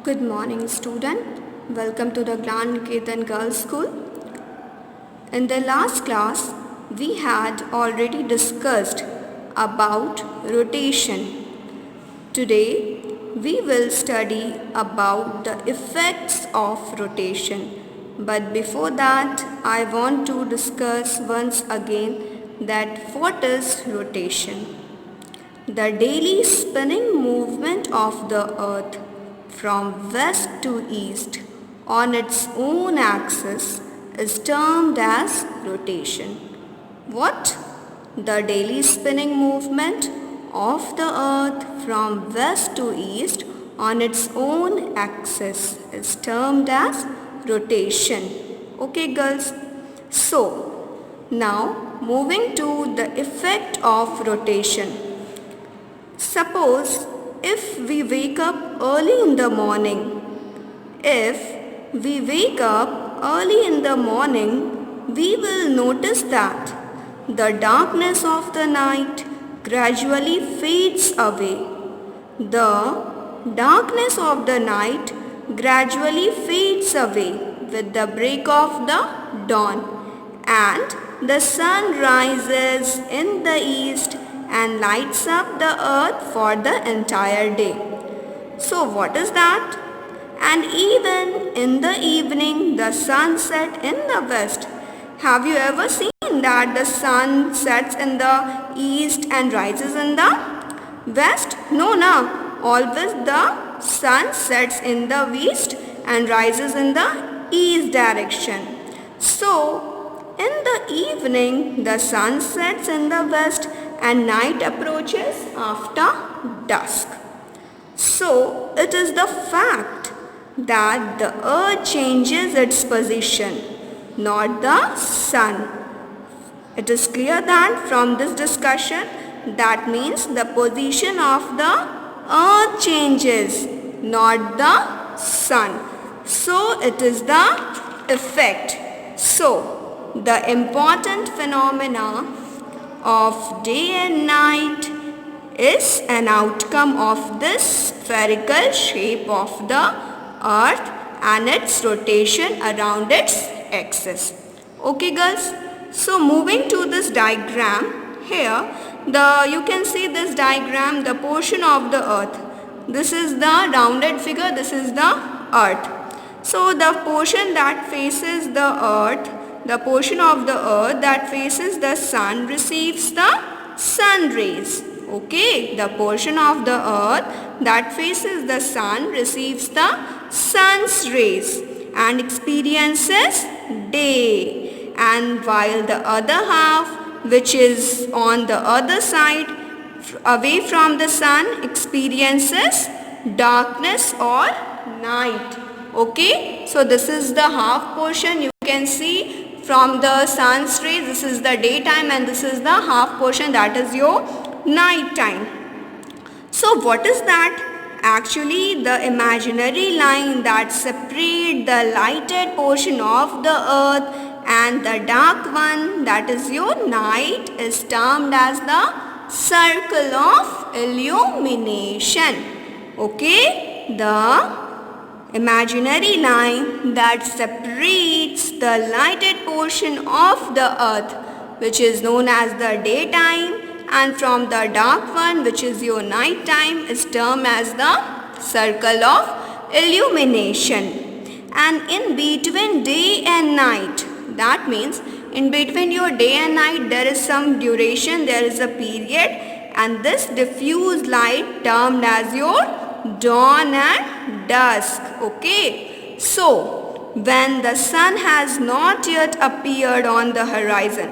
Good morning, student. Welcome to the Gyan Niketan Girls School. In the last class, we had already discussed about rotation. Today, we will study about the effects of rotation. But before that, I want to discuss once again that what is rotation. The daily spinning movement of the earth from west to east on its own axis is termed as rotation. What? The daily spinning movement of the earth from west to east on its own axis is termed as rotation. Okay, girls? So, now moving to the effect of rotation. Suppose if we wake up early in the morning, we will notice that the darkness of the night gradually fades away. The darkness of the night gradually fades away with the break of the dawn, and the sun rises in the east and lights up the earth for the entire day. So what is that? And even in the evening, the sun sets in the west. Have you ever seen that the sun sets in the east and rises in the west? No. Always the sun sets in the east and rises in the east direction. So, in the evening, the sun sets in the west and night approaches after dusk. So, it is the fact that the earth changes its position, not the sun. It is clear that from this discussion, that means the position of the earth changes, not the sun. So, it is the effect. So, the important phenomena of day and night is an outcome of this spherical shape of the earth and its rotation around its axis. Okay, girls? So moving to this diagram, here you can see this diagram, the portion of the earth. This is the rounded figure, this is the earth. So the portion that faces the earth, the portion of the earth that faces the sun receives the sun rays. Okay, the portion of the earth that faces the sun receives the sun's rays and experiences day. And while the other half, which is on the other side away from the sun, experiences darkness or night. Okay, so this is the half portion you can see from the sun's rays. This is the daytime and this is the half portion, that is your night time. So what is that? Actually, the imaginary line that separates the lighted portion of the earth and the dark one, that is your night, is termed as the circle of illumination. Okay, the imaginary line that separates the lighted portion of the earth, which is known as the daytime, and from the dark one, which is your night time, is termed as the circle of illumination. And in between day and night, that means in between your day and night there is some duration, there is a period, and this diffuse light termed as your dawn and dusk. Okay, so when the sun has not yet appeared on the horizon,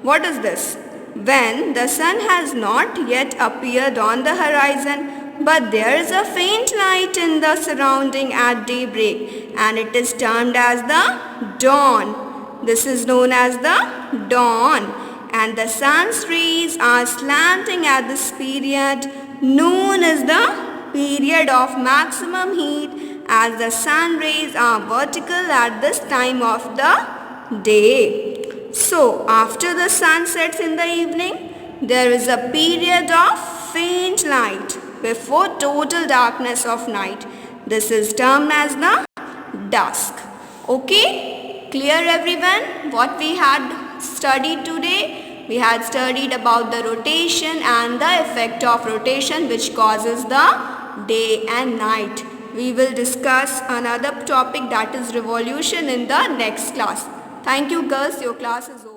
what is this? When the sun has not yet appeared on the horizon, but there is a faint light in the surrounding at daybreak, and it is termed as the dawn. This is known as the dawn, and the sun's rays are slanting at this period. Noon is the period of maximum heat, as the sun rays are vertical at this time of the day. So after the sun sets in the evening, there is a period of faint light before total darkness of night. This is termed as the dusk. Okay, clear everyone what we had studied today? We had studied about the rotation and the effect of rotation which causes the day and night. We will discuss another topic, that is revolution, in the next class. Thank you girls, your class is over.